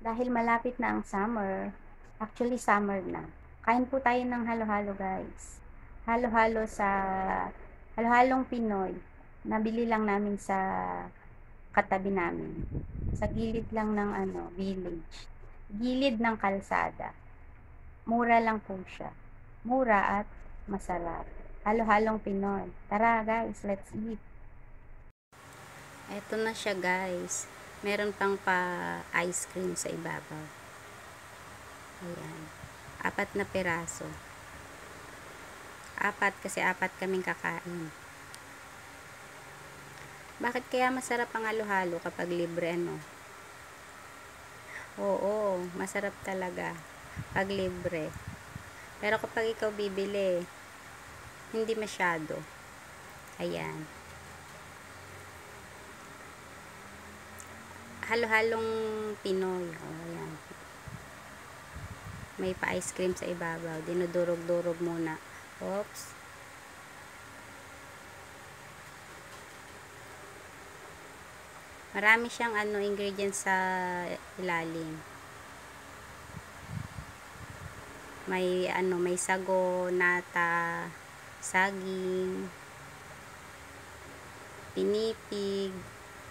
Dahil malapit na ang summer, actually summer na, kain po tayo ng halo-halo guys. Halo-halo sa halo-halong Pinoy. Nabili lang namin sa katabi namin. Sa gilid lang ng village. Gilid ng kalsada. Mura lang po siya. Mura at masarap. Halo-halong Pinoy. Tara guys, let's eat. Eto na siya guys. Meron pang pa ice cream sa ibabaw. Ayan. 4 na piraso. 4 kasi 4 kaming kakain. Bakit kaya masarap ang halo-halo kapag libre Oo, masarap talaga pag libre. Pero kapag ikaw bibili, hindi masyado. Ayan. Halo-halong Pinoy. Ayan. May pa ice cream sa ibabaw. Dinudurog-durog muna. Oops. Marami siyang ingredients sa ilalim. May sago, nata, saging, pinipig,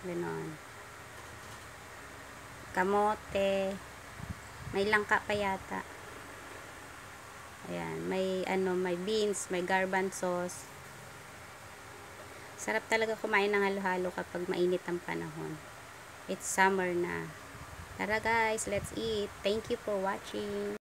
ganon. Kamote, may langka pa yata. Ayan, may beans, may garbanzos. Sarap talaga kumain ng halo-halo kapag mainit ang panahon. It's summer na. Tara guys, let's eat. Thank you for watching.